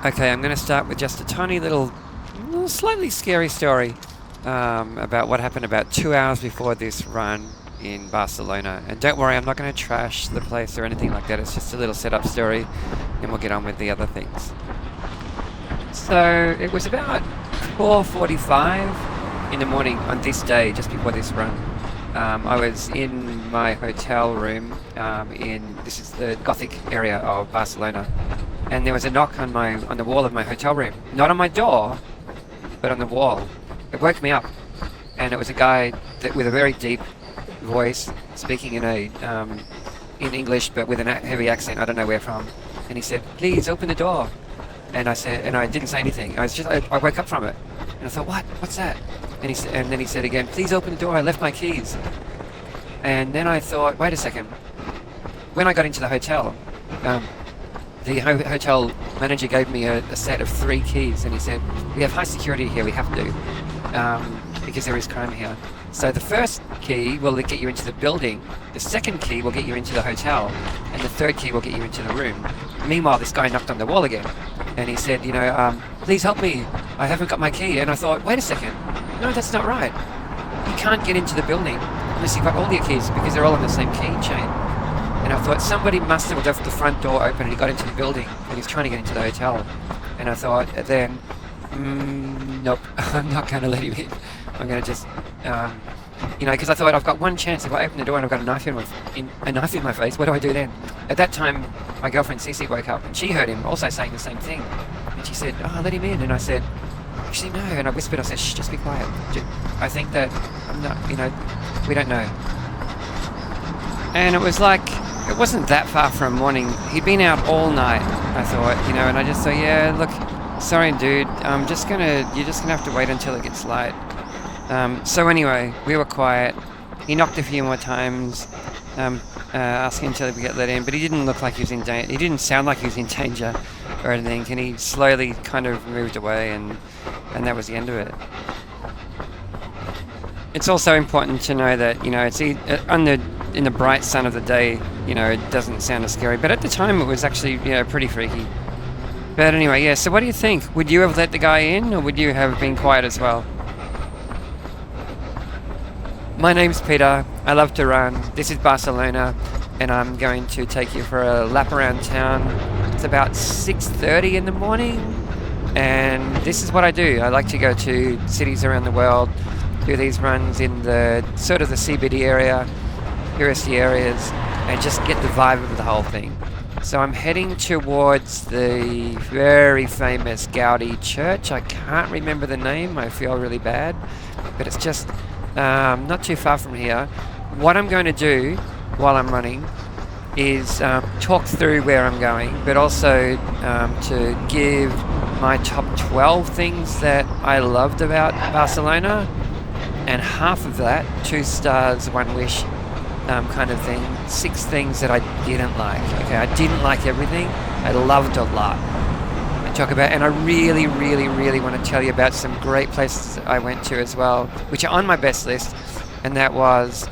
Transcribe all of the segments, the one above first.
Okay, I'm going to start with just a tiny little, slightly scary story about what happened about 2 hours before this run in Barcelona. And don't worry, I'm not going to trash the place or anything like that. It's just a little setup story, and we'll get on with the other things. So it was about 4:45 in the morning on this day, just before this run. I was in my hotel room this is the Gothic area of Barcelona, and there was a knock on the wall of my hotel room, not on my door, but on the wall. It woke me up, and it was a guy with a very deep voice speaking in English, but with a heavy accent. I don't know where from. And he said, "Please open the door." And I didn't say anything. I woke up from it, and I thought, what's that? And then he said again, "Please open the door. I left my keys." And then I thought, wait a second. When I got into the hotel, the hotel manager gave me a set of 3 keys, and he said, "We have high security here. We have to, because there is crime here. So the first key will get you into the building. The second key will get you into the hotel, and the third key will get you into the room." Meanwhile, this guy knocked on the wall again, and he said, "Please help me. I haven't got my key." And I thought, wait a second. No, that's not right. You can't get into the building unless you've got all your keys, because they're all on the same key chain. And I thought somebody must have left the front door open and he got into the building and he's trying to get into the hotel. And I thought then, nope, I'm not going to let him in. I'm going to just, because I thought I've got one chance. If I open the door and I've got a knife in my face, what do I do then? At that time, my girlfriend Cece woke up and she heard him also saying the same thing. And she said, "Oh, let him in." And I said, "Actually, no." And I whispered, I said, "Shh, just be quiet. I think that I'm not, we don't know." And it was like, it wasn't that far from morning. He'd been out all night, I thought, and I just thought, yeah, look, sorry, dude, you're just gonna have to wait until it gets light. So anyway, we were quiet. He knocked a few more times, asking until we get let in, but he didn't look like he was in danger. He didn't sound like he was in danger or anything, and he slowly kind of moved away, and that was the end of it. It's also important to know that, it's in the bright sun of the day, it doesn't sound as scary, but at the time it was actually, pretty freaky. But anyway, yeah, so what do you think? Would you have let the guy in, or would you have been quiet as well? My name's Peter. I love to run. This is Barcelona, and I'm going to take you for a lap around town. It's about 6:30 in the morning, and this is what I do. I like to go to cities around the world, do these runs in the sort of the CBD area, touristy areas, and just get the vibe of the whole thing. So I'm heading towards the very famous Gaudi church. I can't remember the name. I feel really bad, but it's just not too far from here. What I'm going to do while I'm running is talk through where I'm going, but also to give my top 12 things that I loved about Barcelona, and half of that, 2 stars, 1 wish, kind of thing, 6 things that I didn't like. Okay, I didn't like everything. I loved a lot. And I really, really, really want to tell you about some great places I went to as well, which are on my best list. And that was,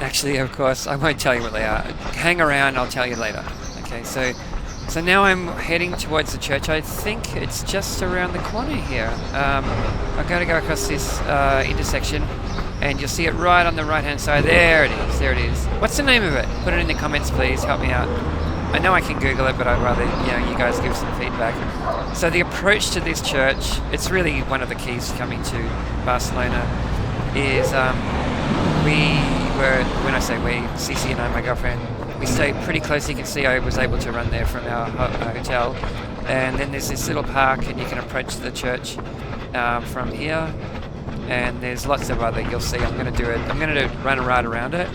actually, of course, I won't tell you what they are. Hang around, I'll tell you later. Okay, so now I'm heading towards the church. I think it's just around the corner here. I've got to go across this intersection, and you'll see it right on the right-hand side. There it is. What's the name of it? Put it in the comments, please. Help me out. I know I can Google it, but I'd rather you guys give some feedback. So the approach to this church, it's really one of the keys to coming to Barcelona, is when I say we, Cece and I, my girlfriend, we stayed pretty close. You can see I was able to run there from our hotel. And then there's this little park, and you can approach the church from here. And there's lots of other, you'll see, I'm going to run right around it.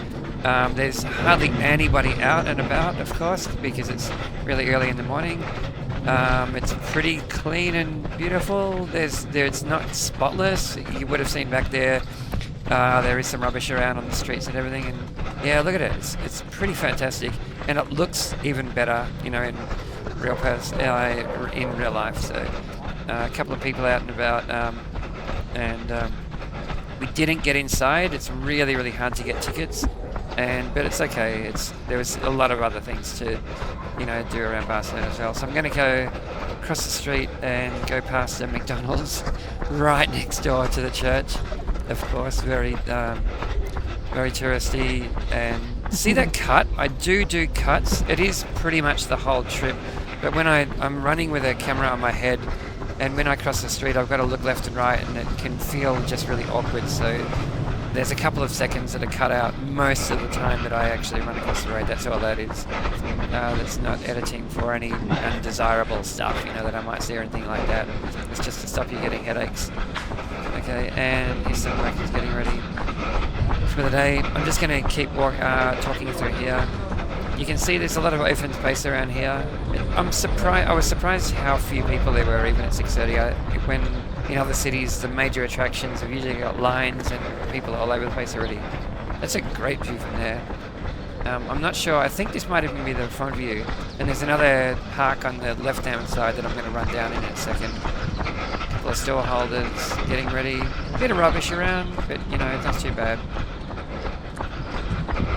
There's hardly anybody out and about, of course, because it's really early in the morning. It's pretty clean and beautiful. It's not spotless. You would have seen back there, there is some rubbish around on the streets and everything. And yeah, look at it. It's pretty fantastic, and it looks even better, in real life. So a couple of people out and about, and we didn't get inside. It's really, really hard to get tickets. But it's okay. There was a lot of other things to, do around Barcelona as well. So I'm going to go across the street and go past a McDonald's right next door to the church. Of course, very touristy. And see that cut? I do cuts. It is pretty much the whole trip. But when I'm running with a camera on my head, and when I cross the street, I've got to look left and right, and it can feel just really awkward. So there's a couple of seconds that are cut out most of the time that I actually run across the road. That's all that is. That's not editing for any undesirable stuff, that I might see or anything like that. It's just to stop you getting headaches. Okay, and here's some workers getting ready for the day. I'm just going to keep talking through here. You can see there's a lot of open space around here. I was surprised how few people there were, even at 6:30. When in other cities, the major attractions have usually got lines and people all over the place already. That's a great view from there. I'm not sure. I think this might even be the front view. And there's another park on the left-hand side that I'm going to run down in a second. A couple of store holders getting ready. A bit of rubbish around, but it's not too bad.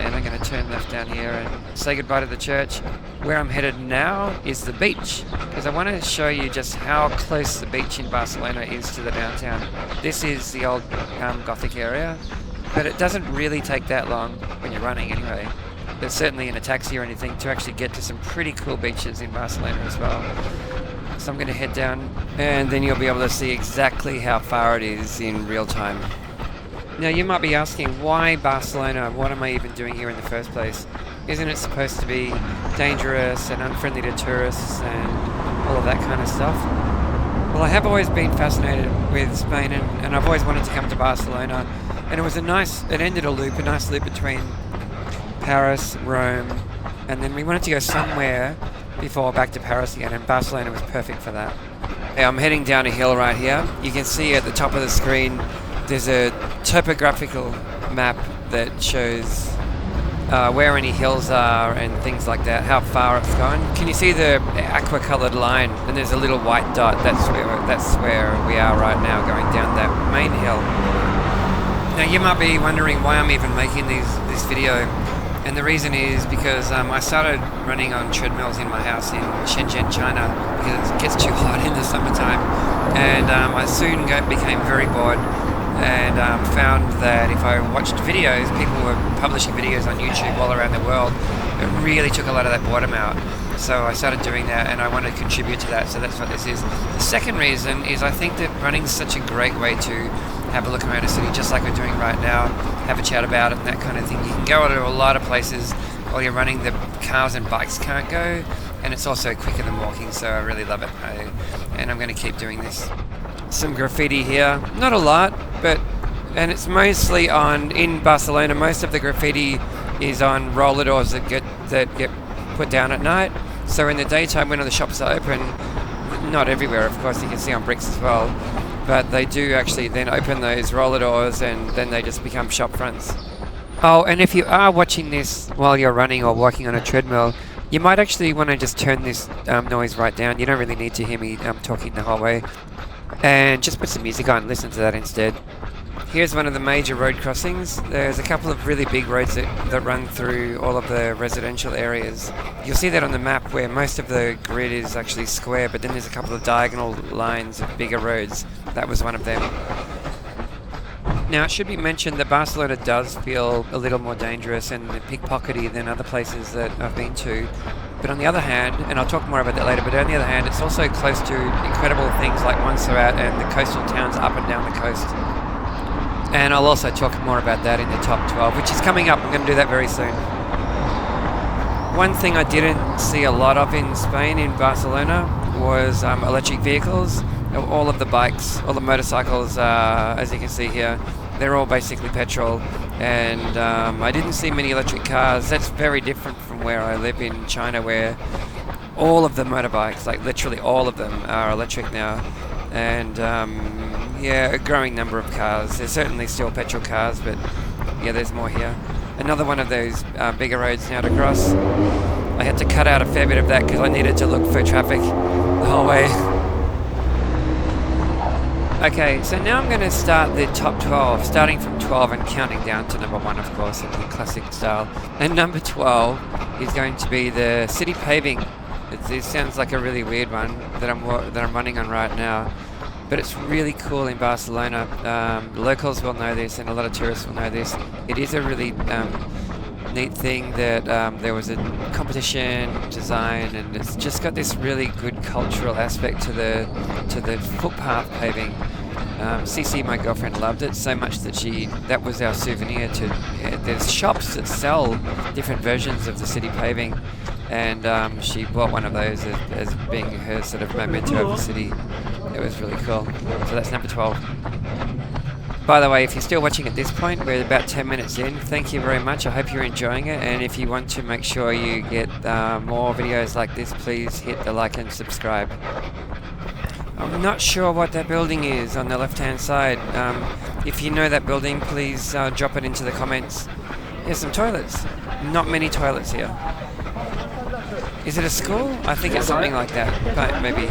And I'm going to turn left down here and say goodbye to the church. Where I'm headed now is the beach, because I want to show you just how close the beach in Barcelona is to the downtown. This is the old Gothic area, but it doesn't really take that long when you're running anyway. But certainly in a taxi or anything to actually get to some pretty cool beaches in Barcelona as well. So I'm going to head down, and then you'll be able to see exactly how far it is in real time. Now you might be asking, why Barcelona? What am I even doing here in the first place? Isn't it supposed to be dangerous and unfriendly to tourists and all of that kind of stuff? Well, I have always been fascinated with Spain, and I've always wanted to come to Barcelona. And it ended a nice loop between Paris, Rome, and then we wanted to go somewhere before back to Paris again, and Barcelona was perfect for that. Yeah, I'm heading down a hill right here. You can see at the top of the screen there's a topographical map that shows where any hills are and things like that, how far it's gone. Can you see the aqua-coloured line? And there's a little white dot. That's where we are right now, going down that main hill. Now you might be wondering why I'm even making this video, and the reason is because I started running on treadmills in my house in Shenzhen, China, because it gets too hot in the summertime, and I soon became very bored. And found that if I watched videos, people were publishing videos on YouTube all around the world, it really took a lot of that boredom out. So I started doing that, and I want to contribute to that, so that's what this is. The second reason is I think that running is such a great way to have a look around a city, just like we're doing right now, have a chat about it and that kind of thing. You can go to a lot of places while you're running that cars and bikes can't go, and it's also quicker than walking, so I really love it. And I'm going to keep doing this. Some graffiti here, not a lot, and it's mostly in Barcelona. Most of the graffiti is on roller doors that get put down at night. So in the daytime when all the shops are open, not everywhere of course, you can see on bricks as well, but they do actually then open those roller doors, and then they just become shop fronts. Oh, and if you are watching this while you're running or walking on a treadmill, you might actually want to just turn this noise right down. You don't really need to hear me talking the whole way. And just put some music on, listen to that instead. Here's one of the major road crossings. There's a couple of really big roads that run through all of the residential areas. You'll see that on the map where most of the grid is actually square, but then there's a couple of diagonal lines of bigger roads. That was one of them. Now it should be mentioned that Barcelona does feel a little more dangerous and pickpockety than other places that I've been to. But on the other hand, and I'll talk more about that later, but on the other hand, it's also close to incredible things like Montserrat and the coastal towns up and down the coast. And I'll also talk more about that in the top 12, which is coming up. I'm going to do that very soon. One thing I didn't see a lot of in Spain, in Barcelona, was electric vehicles. All of the bikes, all the motorcycles, as you can see here, they're all basically petrol. And I didn't see many electric cars. That's very different from where I live in China, where all of the motorbikes, like literally all of them, are electric now. And yeah, a growing number of cars. There's certainly still petrol cars, but yeah, there's more here. Another one of those bigger roads now to cross. I had to cut out a fair bit of that because I needed to look for traffic the whole way. Okay, so now I'm going to start the top 12, starting from 12 and counting down to number 1, of course, in the classic style. And number 12 is going to be the city paving. It sounds like a really weird one that I'm running on right now, but it's really cool in Barcelona. Locals will know this, and a lot of tourists will know this. It is a really neat thing that there was a competition design, and it's just got this really good cultural aspect to the footpath paving. Cece, my girlfriend, loved it so much that that was our souvenir to. There's shops that sell different versions of the city paving, and she bought one of those as being her sort of memento of the city. It was really cool. So that's number 12. By the way, if you're still watching at this point, we're about 10 minutes in. Thank you very much. I hope you're enjoying it. And if you want to make sure you get more videos like this, please hit the like and subscribe. I'm not sure what that building is on the left-hand side. If you know that building, please drop it into the comments. Here's some toilets. Not many toilets here. Is it a school? I think it's something like that, but maybe.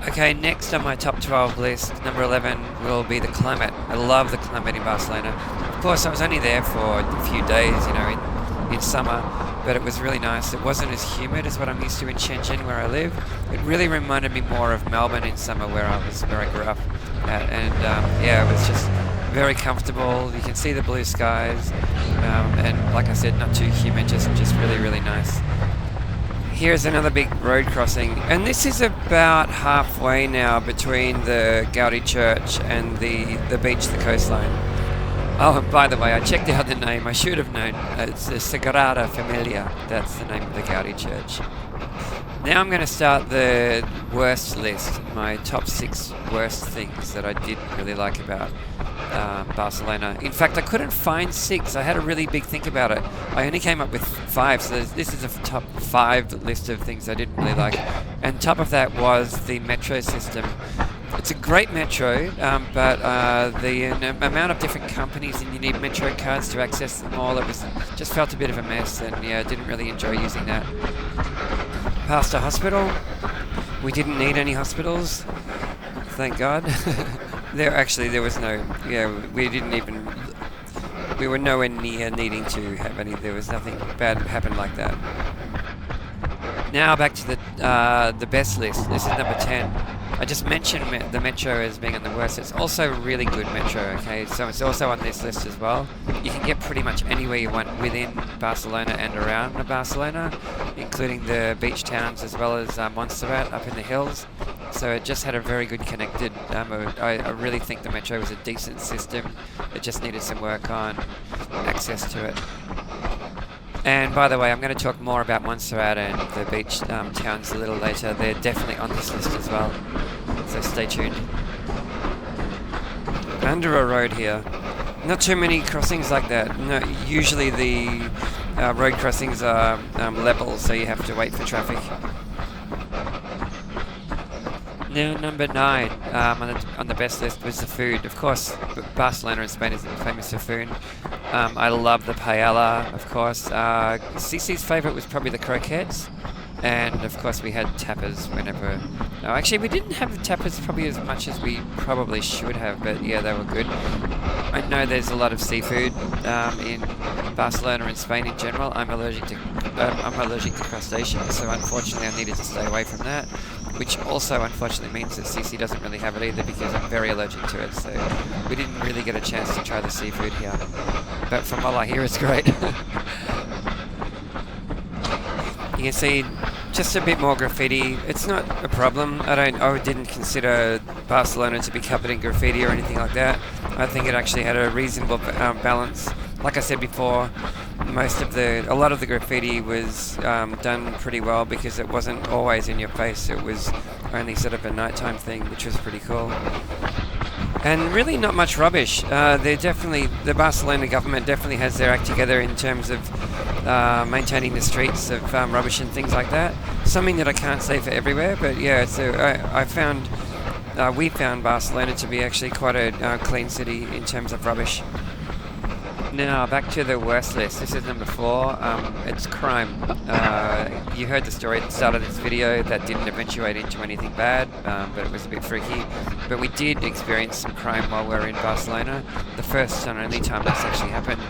Okay, next on my top 12 list, number 11 will be the climate. I love the climate in Barcelona. Of course, I was only there for a few days, you know, in summer, but it was really nice. It wasn't as humid as what I'm used to in Shenzhen, where I live. It really reminded me more of Melbourne in summer, where I grew up at, and yeah, it was just very comfortable. You can see the blue skies, and like I said, not too humid, just really, really nice. Here's another big road crossing, and this is about halfway now between the Gaudi Church and the beach, the coastline. Oh, and by the way, I checked out the name. I should have known. It's the Sagrada Familia. That's the name of the Gaudi Church. Now I'm going to start the worst list, my top 6 worst things that I didn't really like about Barcelona. In fact, I couldn't find 6. I had a really big think about it. I only came up with 5, so this is a top 5 list of things I didn't really like. And top of that was the metro system. It's a great metro, but the amount of different companies, and you need metro cards to access them all, just felt a bit of a mess, and yeah, I didn't really enjoy using that. Past a hospital. We didn't need any hospitals, thank God. There was no, yeah, we were nowhere near needing to have any. There was nothing bad that happened like that. Now back to the best list. This is number 10. I just mentioned the metro as being on the worst. It's also a really good metro, okay? So it's also on this list as well. You can get pretty much anywhere you want within Barcelona and around Barcelona, including the beach towns as well as Montserrat up in the hills. So it just had a very good connected, I really think the metro was a decent system. It just needed some work on access to it. And by the way, I'm going to talk more about Montserrat and the beach towns a little later. They're definitely on this list as well, so stay tuned. Under a road here. Not too many crossings like that. No, usually the road crossings are level, so you have to wait for traffic. Now, number 9 on the best list was the food. Of course, Barcelona in Spain is famous for food. I love the paella, of course. Cece's favourite was probably the croquettes. And, of course, we had tapas whenever... No, actually, we didn't have the tapas probably as much as we probably should have, but yeah, they were good. I know there's a lot of seafood in Barcelona and Spain in general. I'm allergic to crustaceans, so unfortunately I needed to stay away from that. Which also unfortunately means that Cece doesn't really have it either, because I'm very allergic to it, so we didn't really get a chance to try the seafood here. But from all I hear, it's great. You can see just a bit more graffiti. It's not a problem. I didn't consider Barcelona to be covered in graffiti or anything like that. I think it actually had a reasonable balance. Like I said before, a lot of the graffiti was done pretty well, because it wasn't always in your face. It was only sort of a nighttime thing, which was pretty cool. And really not much rubbish. The Barcelona government definitely has their act together in terms of maintaining the streets of rubbish and things like that. Something that I can't say for everywhere, but yeah, we found Barcelona to be actually quite a clean city in terms of rubbish. Now back to the worst list. This is number 4. It's crime. You heard the story at the start of this video. That didn't eventuate into anything bad, but it was a bit freaky. But we did experience some crime while we were in Barcelona. The first and only time this actually happened.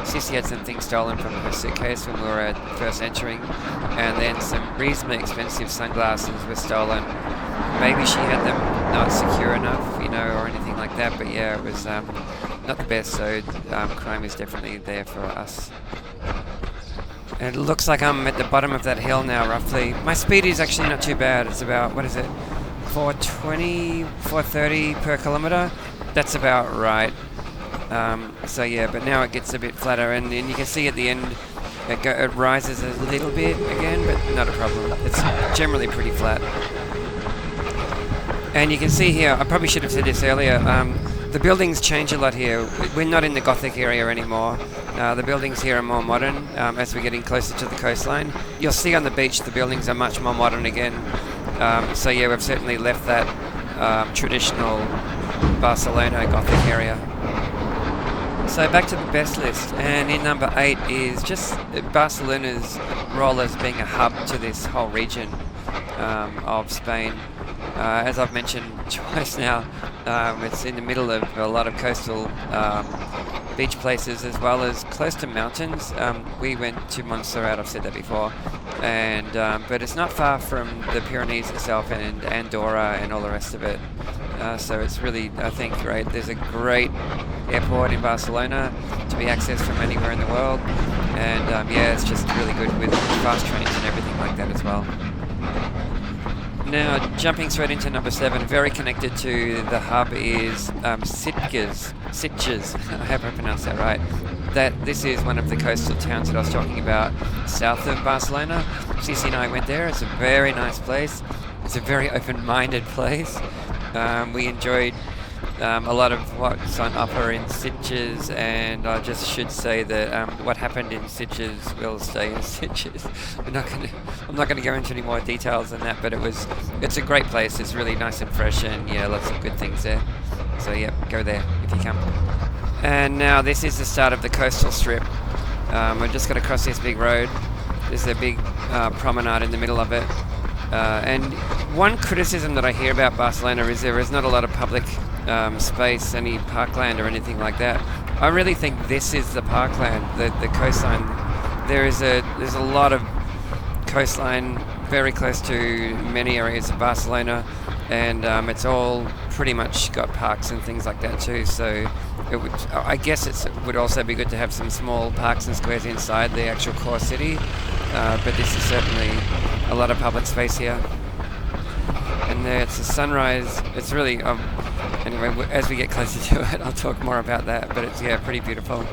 Cece had some things stolen from her suitcase when we were first entering, and then some reasonably expensive sunglasses were stolen. Maybe she had them not secure enough, you know, or anything like that. But yeah, it was not the best, so crime is definitely there for us. And it looks like I'm at the bottom of that hill now, roughly. My speed is actually not too bad. It's about, what is it, 420, 430 per kilometer? That's about right. So yeah, but now it gets a bit flatter, and you can see at the end it rises a little bit again, but not a problem. It's generally pretty flat. And you can see here, I probably should have said this earlier, the buildings change a lot here. We're not in the Gothic area anymore. The buildings here are more modern as we're getting closer to the coastline. You'll see on the beach the buildings are much more modern again. So yeah, we've certainly left that traditional Barcelona Gothic area. So back to the best list, and in number 8 is just Barcelona's role as being a hub to this whole region of Spain. As I've mentioned twice now, it's in the middle of a lot of coastal beach places as well as close to mountains. We went to Montserrat, I've said that before, and but it's not far from the Pyrenees itself and Andorra and all the rest of it. So it's really, I think, great. There's a great airport in Barcelona to be accessed from anywhere in the world, and yeah, it's just really good with fast trains and everything like that as well. Now, jumping straight into number 7, very connected to the hub is Sitges. I hope I pronounced that right. This is one of the coastal towns that I was talking about, south of Barcelona. Cece and I went there. It's a very nice place. It's a very open-minded place. We enjoyed a lot of what's on offer in Sitges, and I just should say that what happened in Sitges will stay in Sitges. I'm not going to go into any more details than that, but it's a great place. It's really nice and fresh, and yeah, lots of good things there. So yeah, go there if you can. And now this is the start of the coastal strip. We've just got to cross this big road. There's a big promenade in the middle of it. And one criticism that I hear about Barcelona is there is not a lot of public space, any parkland or anything like that. I really think this is the parkland, the coastline. There's a lot of coastline very close to many areas of Barcelona, and it's all pretty much got parks and things like that too. So I guess it would also be good to have some small parks and squares inside the actual core city, but this is certainly a lot of public space here. And there it's a sunrise. It's really anyway, as we get closer to it, I'll talk more about that, but it's, yeah, pretty beautiful.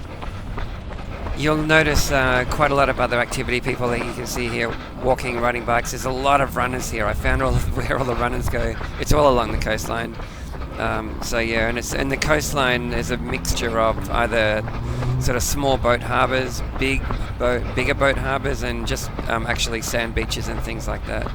You'll notice quite a lot of other activity people that you can see here, walking, riding bikes. There's a lot of runners here. I found where all the runners go. It's all along the coastline. So yeah, and the coastline is a mixture of either sort of small boat harbours, bigger boat harbours, and just actually sand beaches and things like that.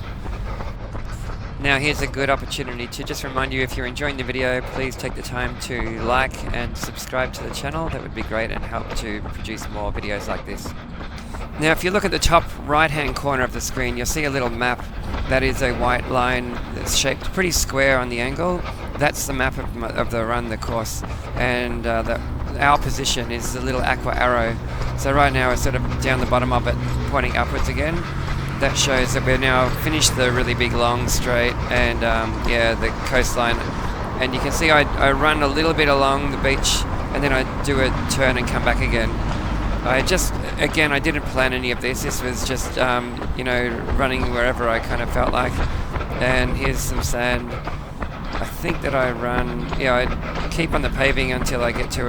Now here's a good opportunity to just remind you, if you're enjoying the video, please take the time to like and subscribe to the channel. That would be great and help to produce more videos like this. Now if you look at the top right hand corner of the screen, you'll see a little map. That is a white line that's shaped pretty square on the angle. That's the map of the run, the course, and our position is the little aqua arrow. So right now it's sort of down the bottom of it, pointing upwards again. That shows that we're now finished the really big long straight, and yeah, the coastline. And you can see I run a little bit along the beach, and then I do a turn and come back again. I didn't plan any of this. This was just you know, running wherever I kind of felt like. And here's some sand. I think that I run, yeah, I keep on the paving until I get to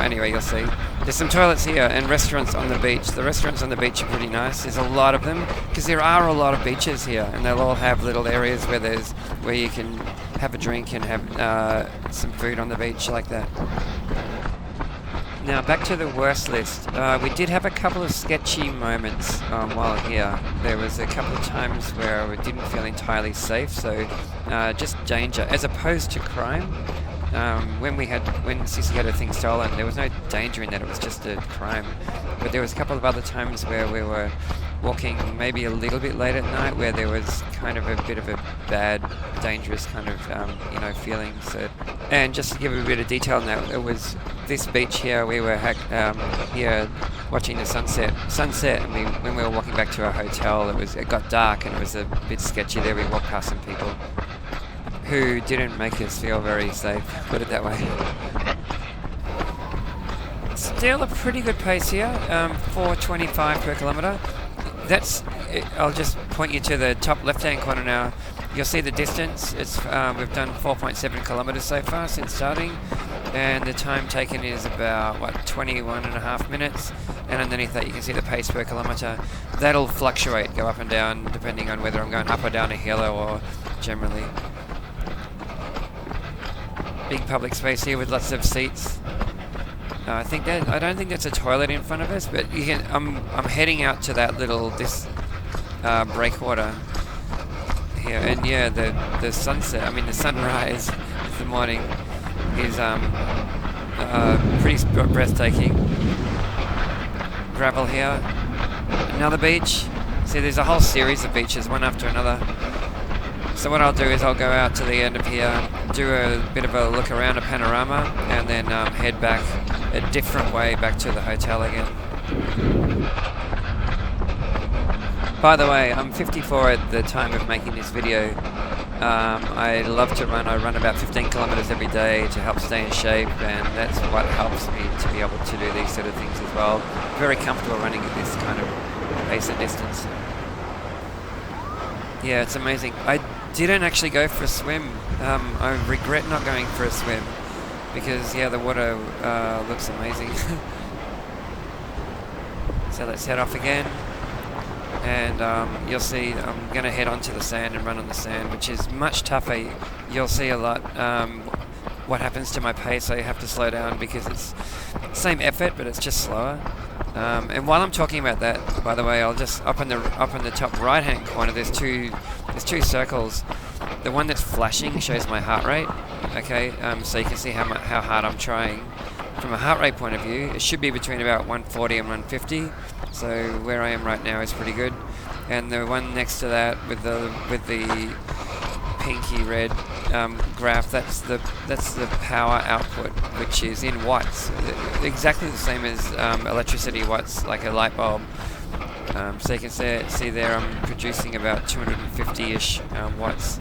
anyway, you'll see. There's some toilets here and restaurants on the beach. The restaurants on the beach are pretty nice. There's a lot of them, because there are a lot of beaches here, and they'll all have little areas where you can have a drink and have some food on the beach like that. Now back to the worst list. We did have a couple of sketchy moments while here. There was a couple of times where we didn't feel entirely safe, so just danger as opposed to crime. when Cece had her thing stolen, there was no danger in that. It was just a crime. But there was a couple of other times where we were walking maybe a little bit late at night, where there was kind of a bit of a bad, dangerous kind of feeling. So, and just to give a bit of detail on that, it was this beach here. We were here watching the sunset, and when we were walking back to our hotel, it got dark and it was a bit sketchy there. We walked past some people who didn't make us feel very safe, put it that way. Still a pretty good pace here, 4:25 per kilometre. I'll just point you to the top left-hand corner now. You'll see the distance. We've done 4.7 kilometres so far since starting, and the time taken is about 21.5 minutes. And underneath that you can see the pace per kilometre. That'll fluctuate, go up and down, depending on whether I'm going up or down a hill or generally. Big public space here with lots of seats. I don't think that's a toilet in front of us, but I'm heading out to that breakwater here, and yeah, the sunrise in the morning is pretty breathtaking. Gravel here, another beach. See, there's a whole series of beaches, one after another. So what I'll do is I'll go out to the end of here, do a bit of a look around, a panorama, and then head back a different way back to the hotel again. By the way, I'm 54 at the time of making this video. I love to run. I run about 15 kilometers every day to help stay in shape, and that's what helps me to be able to do these sort of things as well. Very comfortable running at this kind of pace and distance. Yeah, it's amazing. I didn't actually go for a swim. I regret not going for a swim because, yeah, the water looks amazing. So let's head off again. And you'll see I'm going to head onto the sand and run on the sand, which is much tougher. You'll see a lot what happens to my pace. I have to slow down because it's the same effort, but it's just slower. And while I'm talking about that, by the way, I'll just up in the top right-hand corner. There's two circles. The one that's flashing shows my heart rate. Okay, so you can see how hard I'm trying. From a heart rate point of view, it should be between about 140 and 150. So where I am right now is pretty good. And the one next to that with the pinky red graph, that's the power output, which is in watts, exactly the same as electricity watts, like a light bulb. So you can see there I'm producing about 250-ish watts.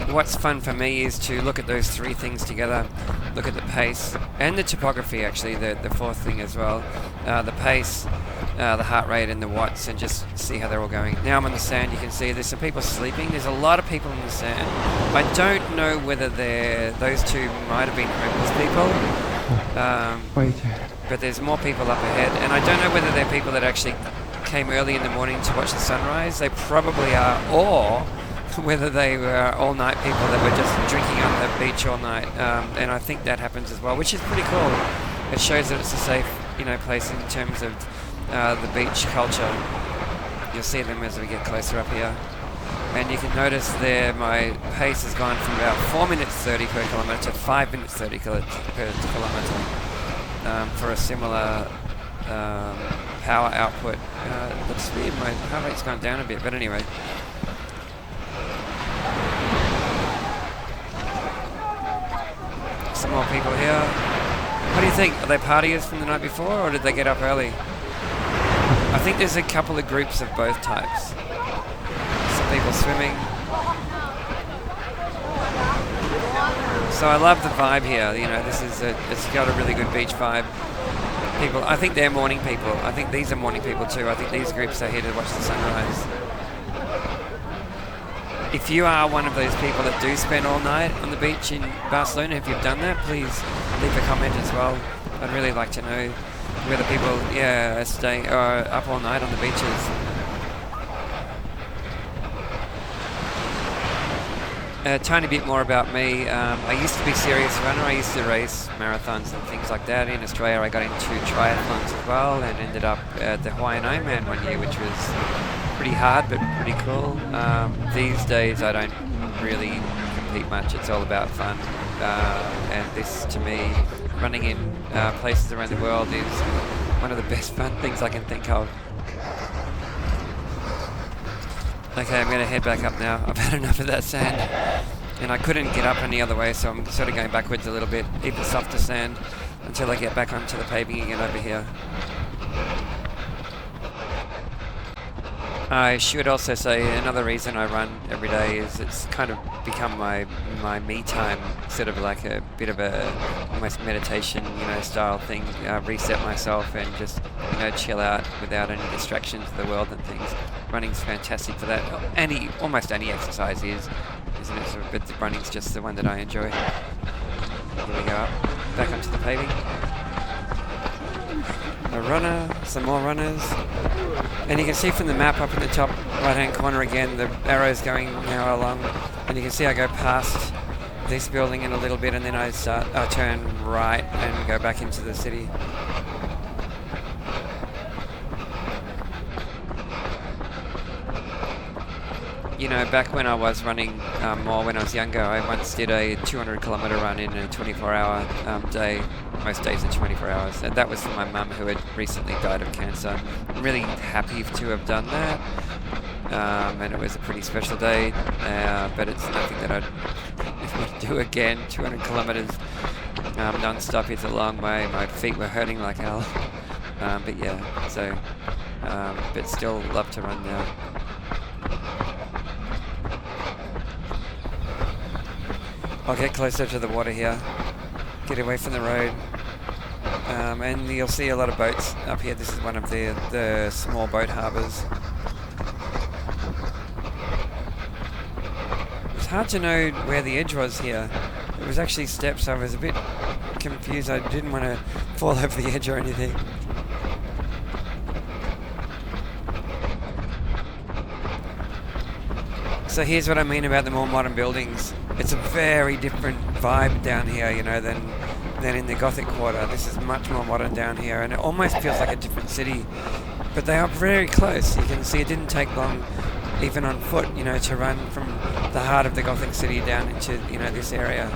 What's fun for me is to look at those three things together, look at the pace and the topography, actually, the fourth thing as well, the pace, the heart rate and the watts, and just see how they're all going. Now I'm on the sand. You can see there's some people sleeping. There's a lot of people in the sand. I don't know whether those two might have been homeless people, but there's more people up ahead, and I don't know whether they're people that actually came early in the morning to watch the sunrise. They probably are, or whether they were all-night people that were just drinking on the beach all night, and I think that happens as well, which is pretty cool. It shows that it's a safe, place in terms of the beach culture. You'll see them as we get closer up here, and you can notice there my pace has gone from about 4 minutes 30 per kilometre to 5 minutes 30 per kilometre for a similar power output. Looks weird, my heart rate's gone down a bit, but anyway. Some more people here. What do you think? Are they partiers from the night before, or did they get up early? I think there's a couple of groups of both types. Some people swimming. So I love the vibe here. It's got a really good beach vibe. People, I think they're morning people. I think these are morning people too. I think these groups are here to watch the sunrise. If you are one of those people that do spend all night on the beach in Barcelona, if you've done that, please leave a comment as well. I'd really like to know whether people, are staying up all night on the beaches. A tiny bit more about me. I used to be a serious runner. I used to race marathons and things like that. In Australia, I got into triathlons as well and ended up at the Hawaiian Ironman one year, which was pretty hard but pretty cool. These days I don't really compete much. It's all about fun, and this to me, running in places around the world is one of the best fun things I can think of. Okay, I'm going to head back up now. I've had enough of that sand, and I couldn't get up any other way, so I'm sort of going backwards a little bit, even softer sand, until I get back onto the paving again over here. I should also say another reason I run every day is it's kind of become my me time, sort of like a bit of a almost meditation, style thing. Reset myself and just, chill out without any distractions of the world and things. Running's fantastic for that. Almost any exercise is, isn't it? But running's just the one that I enjoy. Here we go up, back onto the paving. A runner, some more runners. And you can see from the map up in the top right hand corner again, the arrow's going now along, and you can see I go past this building in a little bit, and then I turn right and go back into the city. Back when I was running more when I was younger, I once did a 200-kilometer run in a 24-hour day. Most days are 24 hours, and that was for my mum, who had recently died of cancer. I'm really happy to have done that, and it was a pretty special day, but it's nothing that I'd do again. 200 kilometers non-stop is a long way. My feet were hurting like hell, but yeah, so but still love to run now. I'll get closer to the water here, get away from the road, and you'll see a lot of boats up here. This is one of the small boat harbours. It's hard to know where the edge was here. It was actually steps. I was a bit confused. I didn't want to fall over the edge or anything. So here's what I mean about the more modern buildings. It's a very different vibe down here, than in the Gothic Quarter. This is much more modern down here, and it almost feels like a different city. But they are very close. You can see it didn't take long, even on foot, to run from the heart of the Gothic city down into, this area.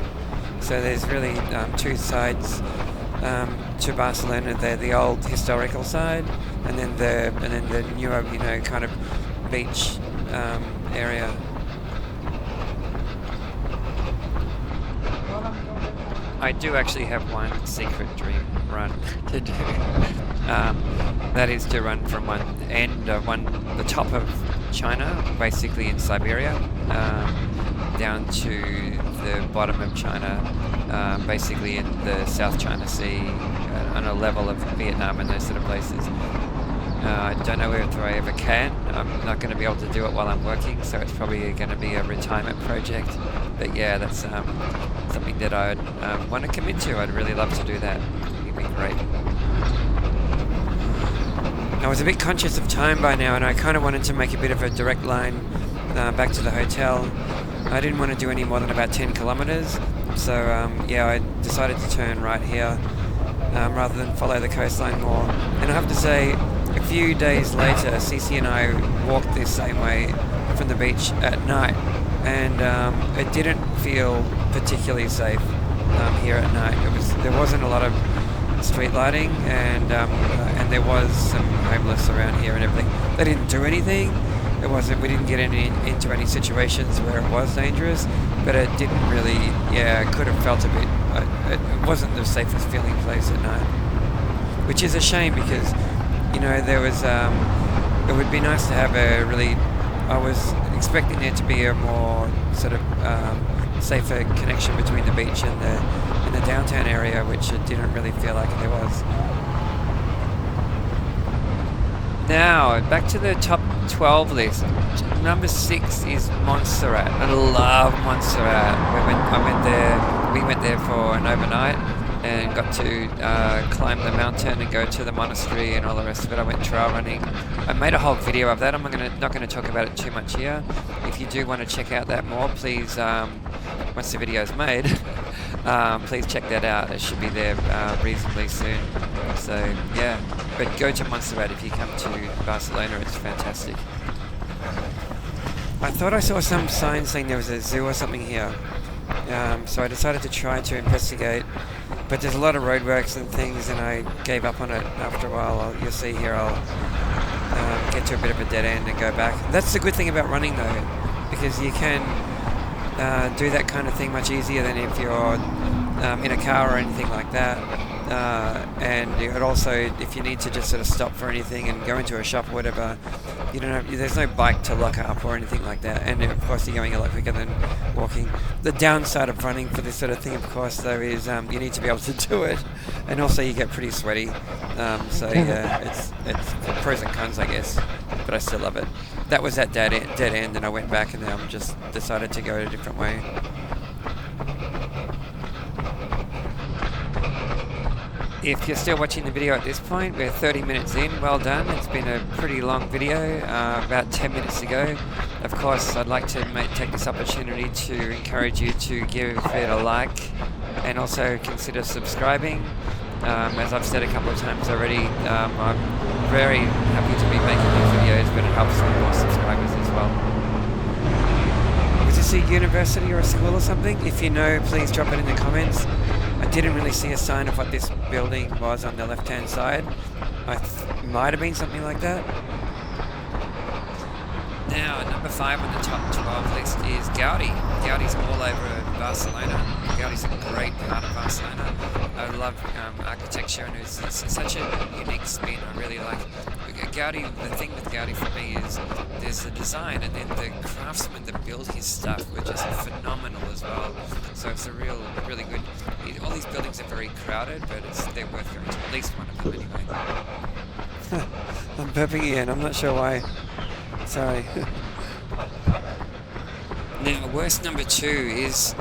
So there's really two sides to Barcelona. They're the old historical side, and then the newer, kind of beach area. I do actually have one secret dream run to do. That is to run from one end of the top of China, basically in Siberia, down to the bottom of China, basically in the South China Sea, on a level of Vietnam and those sort of places. I don't know if I ever can. I'm not going to be able to do it while I'm working, so it's probably going to be a retirement project. But yeah, that's something that I'd want to commit to. I'd really love to do that. It'd be great. I was a bit conscious of time by now, and I kind of wanted to make a bit of a direct line back to the hotel. I didn't want to do any more than about 10 kilometers, so yeah, I decided to turn right here rather than follow the coastline more. And I have to say, a few days later, Cece and I walked this same way from the beach at night, and it didn't feel particularly safe here at night. There wasn't a lot of street lighting, and there was some homeless around here and everything. They didn't do anything. We didn't get into any situations where it was dangerous, but it didn't really. Yeah, it could have felt a bit. It wasn't the safest feeling place at night, which is a shame because. There was, it would be nice to have I was expecting there to be a more sort of safer connection between the beach and the downtown area, which it didn't really feel like there was. Now, back to the top 12 list. Number 6 is Montserrat. I love Montserrat. We went there for an overnight and got to climb the mountain and go to the monastery and all the rest of it. I went trail running. I made a whole video of that. I'm not going to talk about it too much here. If you do want to check out that more, please, once the video's made, please check that out. It should be there reasonably soon. So yeah, but go to Montserrat if you come to Barcelona. It's fantastic. I thought I saw some sign saying there was a zoo or something here. So I decided to try to investigate, but there's a lot of roadworks and things, and I gave up on it after a while. You'll see here I'll get to a bit of a dead end and go back. That's the good thing about running though, because you can do that kind of thing much easier than if you're in a car or anything like that. And it also, if you need to just sort of stop for anything and go into a shop or whatever, you don't have, there's no bike to lock up or anything like that. And of course you're going a lot quicker than walking. The downside of running for this sort of thing, of course, though, is you need to be able to do it, and also you get pretty sweaty. So yeah, it's pros and cons, I guess, but I still love it. That was that dead end, and I went back and then just decided to go a different way. If you're still watching the video at this point, we're 30 minutes in. Well done. It's been a pretty long video, about 10 minutes ago. Of course, I'd like to take this opportunity to encourage you to give it a like and also consider subscribing. As I've said a couple of times already, I'm very happy to be making these videos, but it helps with more subscribers as well. Was this a university or a school or something? If you know, please drop it in the comments. I didn't really see a sign of what this building was on the left-hand side. Might have been something like that. Now, number 5 on the top 12 list is Gaudi. Gaudi's all over Barcelona. Gaudi's a great part of Barcelona. I love architecture, and it's such a unique spin. I really like Gaudi. The thing with Gaudi for me is there's the design, and then the craftsmen that build his stuff were just phenomenal as well. So it's a really good. All these buildings are very crowded, but they're worth going to at least one of them anyway. I'm burping again. I'm not sure why. Sorry. Now, worst number 2 is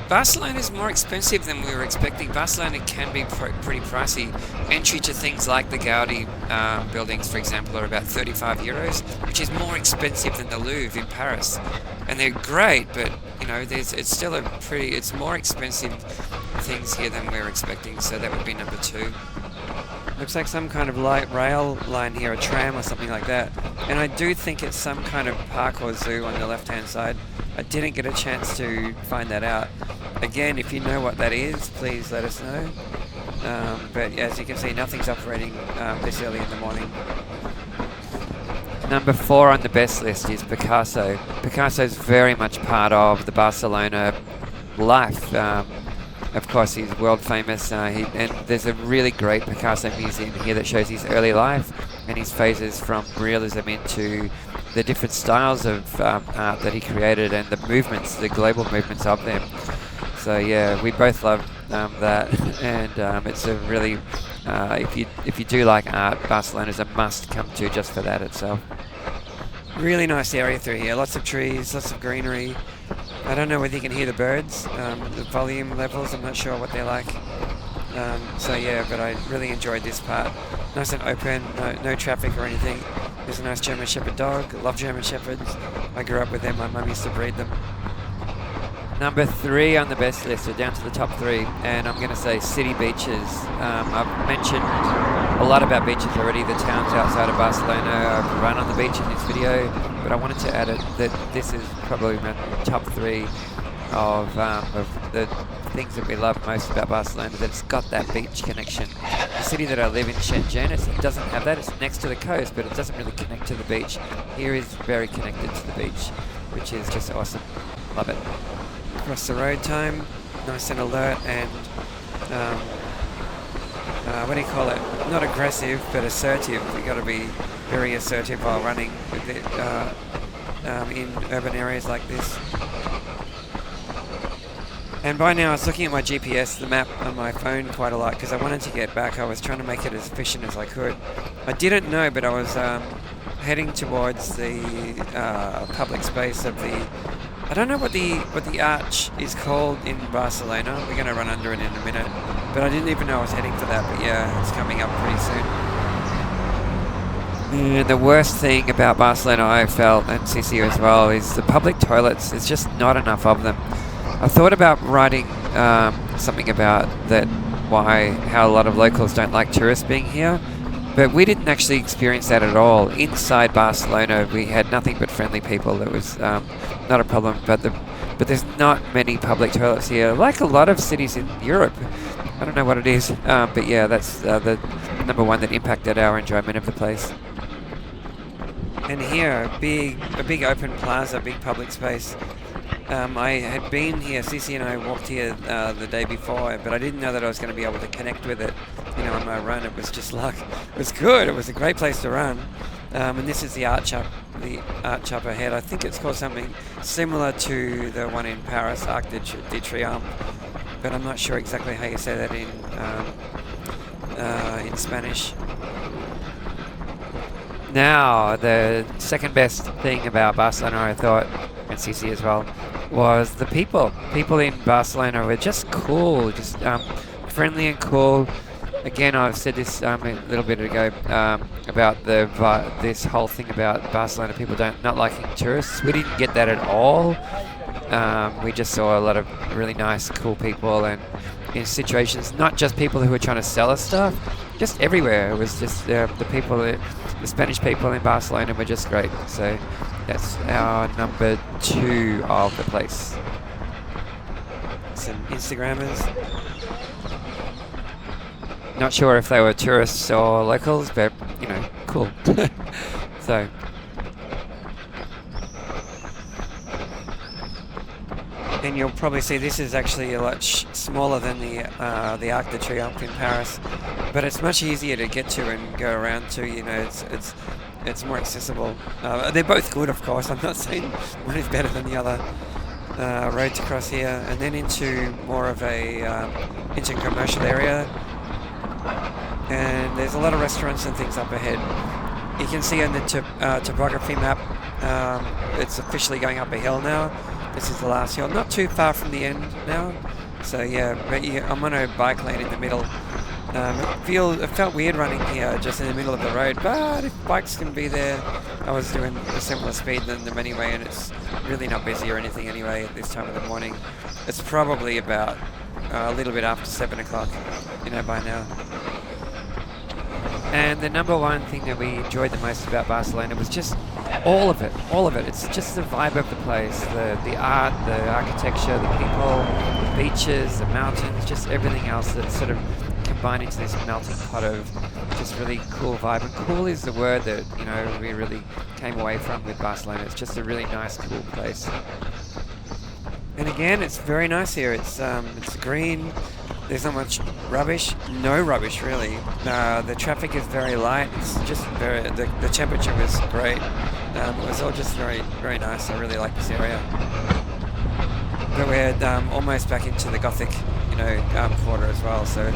Barcelona is more expensive than we were expecting. Barcelona can be pretty pricey. Entry to things like the Gaudi buildings, for example, are about 35 euros, which is more expensive than the Louvre in Paris. And they're great, but you know, it's still it's more expensive things here than we were expecting. So that would be number 2. Looks like some kind of light rail line here, a tram or something like that. And I do think it's some kind of park or zoo on the left-hand side. I didn't get a chance to find that out. Again, if you know what that is, please let us know. But as you can see, nothing's operating this early in the morning. Number 4 on the best list is Picasso. Picasso's very much part of the Barcelona life. Of course, he's world famous, and there's a really great Picasso museum here that shows his early life and his phases from realism into the different styles of art that he created and the movements, the global movements of them. So yeah, we both love that, and it's a really, if you do like art, Barcelona's a must come to just for that itself. Really nice area through here, lots of trees, lots of greenery. I don't know whether you can hear the birds, the volume levels, I'm not sure what they're like. So yeah, but I really enjoyed this part. Nice and open, no traffic or anything. There's a nice German Shepherd dog. Love German Shepherds. I grew up with them, my mum used to breed them. Number 3 on the best list, we're down to the top 3, and I'm going to say city beaches. I've mentioned a lot about beaches already, the towns outside of Barcelona. I've run on the beach in this video, but I wanted to add it that this is probably my top 3 of the things that we love most about Barcelona, that it's got that beach connection. The city that I live in, Shenzhen, it doesn't have that. It's next to the coast, but it doesn't really connect to the beach. Here is very connected to the beach, which is just awesome. Love it. Across the road time, nice and alert, and what do you call it? Not aggressive, but assertive. You got to be very assertive while running with it in urban areas like this. And by now I was looking at my GPS, the map on my phone, quite a lot because I wanted to get back. I was trying to make it as efficient as I could. I didn't know, but I was heading towards the public space of the... I don't know what the arch is called in Barcelona. We're going to run under it in a minute. But I didn't even know I was heading for that. But yeah, it's coming up pretty soon. And the worst thing about Barcelona, I felt, and Cece as well, is the public toilets. There's just not enough of them. I thought about writing something about that, how a lot of locals don't like tourists being here. But we didn't actually experience that at all. Inside Barcelona, we had nothing but friendly people. It was not a problem. But there's not many public toilets here, like a lot of cities in Europe. I don't know what it is, but yeah, that's the number one that impacted our enjoyment of the place. And here, a big open plaza, big public space. I had been here, Cece and I walked here the day before, but I didn't know that I was going to be able to connect with it, on my run. It was just luck. It was good. It was a great place to run. And this is the arch up ahead. I think it's called something similar to the one in Paris, Arc de Triomphe, but I'm not sure exactly how you say that in Spanish. Now, the second best thing about Barcelona, I thought, and Cece as well, was the people. People in Barcelona were just cool, just friendly and cool. Again, I've said this a little bit ago about this whole thing about Barcelona people not liking tourists. We didn't get that at all. We just saw a lot of really nice, cool people, and in situations, not just people who were trying to sell us stuff, just everywhere. It was just the Spanish people in Barcelona were just great. So that's our number 2 of the place. Some Instagrammers. Not sure if they were tourists or locals, but cool. So. And you'll probably see this is actually a lot smaller than the Arc de Triomphe in Paris, but it's much easier to get to and go around to. It's more accessible. They're both good, of course. I'm not saying one is better than the other. Road to cross here, and then into more of into commercial area. And there's a lot of restaurants and things up ahead. You can see on the topography map, it's officially going up a hill now. This is the last hill, not too far from the end now. So yeah, but I'm on a bike lane in the middle. It felt weird running here just in the middle of the road, but if bikes can be there, I was doing a similar speed than them anyway, and it's really not busy or anything anyway at this time of the morning. It's probably about a little bit after 7 o'clock, by now. And the number one thing that we enjoyed the most about Barcelona was just all of it. It's just the vibe of the place, the art, the architecture, the people, the beaches, the mountains, just everything else that sort of combined into this melting pot of just really cool vibe. And cool is the word that, we really came away from with Barcelona. It's just a really nice, cool place. And again, it's very nice here. It's green. There's not much rubbish. No rubbish, really. The traffic is very light. It's just the temperature was great. It was all just very, very nice. I really like this area. But we're almost back into the Gothic, quarter as well. So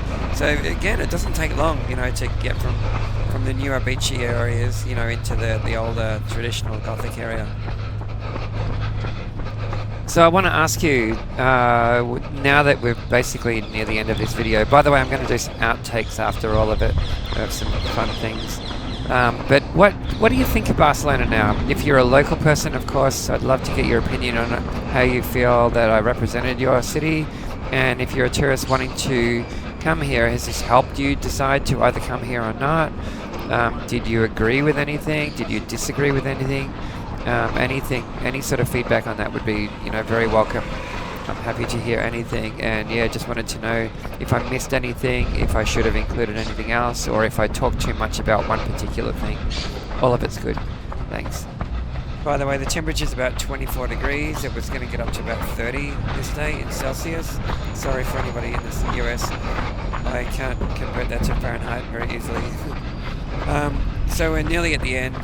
again, it doesn't take long, to get from the newer beachy areas, into the older traditional Gothic area. So I want to ask you, now that we're basically near the end of this video, by the way, I'm going to do some outtakes after all of it, of some fun things. But what do you think of Barcelona now? If you're a local person, of course, I'd love to get your opinion on how you feel that I represented your city. And if you're a tourist wanting to come here, has this helped you decide to either come here or not? Did you agree with anything? Did you disagree with anything? Any sort of feedback on that would be, very welcome. I'm happy to hear anything, and yeah, just wanted to know if I missed anything, if I should have included anything else, or if I talked too much about one particular thing. All of it's good. Thanks. By the way, the temperature's about 24 degrees. It was going to get up to about 30 this day in Celsius. Sorry for anybody in the US. I can't convert that to Fahrenheit very easily. So we're nearly at the end.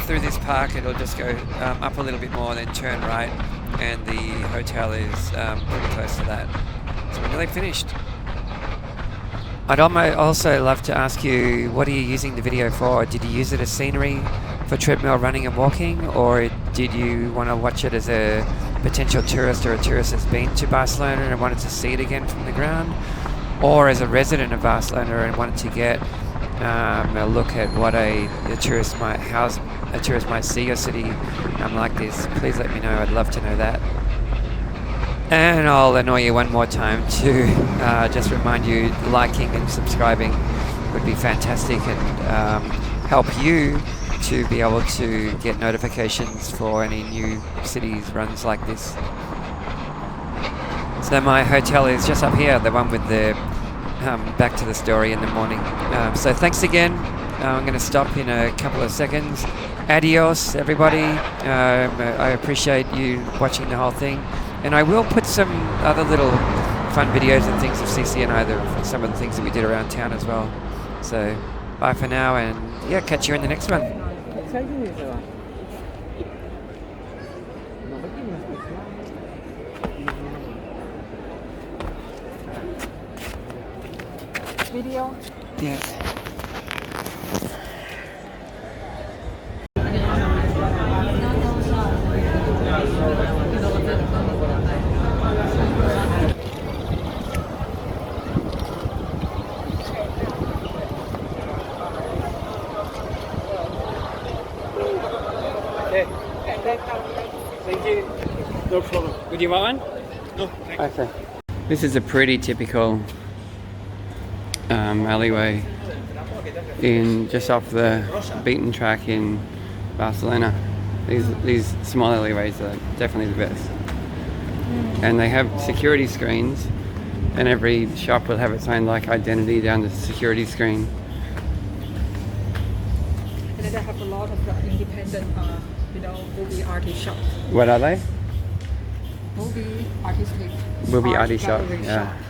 Through this park, it'll just go up a little bit more, then turn right, and the hotel is pretty close to that. So we're nearly finished. I'd also love to ask you, what are you using the video for? Did you use it as scenery for treadmill running and walking, or did you want to watch it as a potential tourist or a tourist that's been to Barcelona and wanted to see it again from the ground, or as a resident of Barcelona and wanted to get a look at what a tourist might see your city like this? Please let me know. I'd love to know that. And I'll annoy you one more time to just remind you, liking and subscribing would be fantastic, and help you to be able to get notifications for any new cities runs like this. So my hotel is just up here, the one with the back to the story in the morning. So thanks again. I'm going to stop in a couple of seconds. Adios, everybody. I appreciate you watching the whole thing. And I will put some other little fun videos and things of Cece and I, for some of the things that we did around town as well. So bye for now, and yeah, catch you in the next one. Video? Yeah. Okay. Thank you. No problem. Would you want one? No. Okay. This is a pretty typical alleyway in just off the beaten track in Barcelona. These small alleyways are definitely the best. And they have security screens, and every shop will have its own like identity down the security screen. And then they have a lot of independent, movie artist shops. What are they? Movie artistic. Movie art artist shop. gallery Yeah. shop.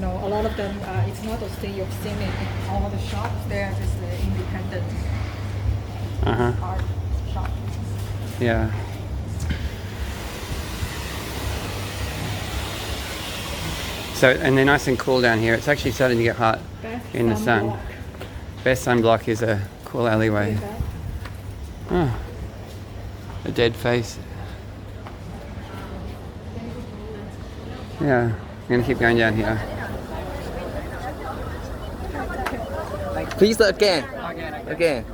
A lot of them, it's not those things you've seen in all the shops. They're just independent art shop. Yeah. So, and they're nice and cool down here. It's actually starting to get hot in the sun. Best sunblock is a cool alleyway. Oh, a dead face. Yeah, I'm gonna keep going down here. Please again. Again.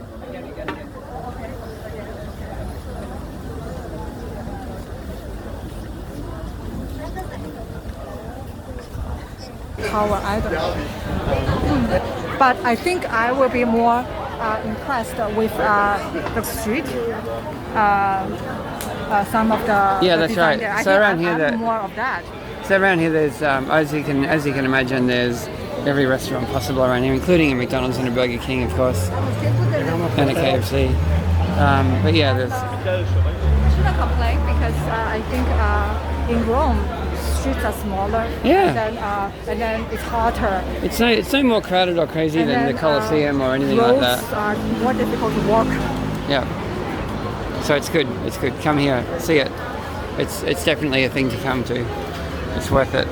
Tower, I don't know. But I think I will be more impressed with the street. Some of the Yeah, that's right. there. I So think around here, I'm more of that. So around here, there's as you can imagine, there's every restaurant possible around here, including a McDonald's and a Burger King, of course, and a KFC. But yeah, there's. I shouldn't complain because I think in Rome, streets are smaller. Yeah. And then it's hotter. It's no more crowded or crazy And than then, the Colosseum or anything like that. Roads are more difficult to walk. Yeah. So it's good. It's good. Come here, see it. It's definitely a thing to come to. It's worth it.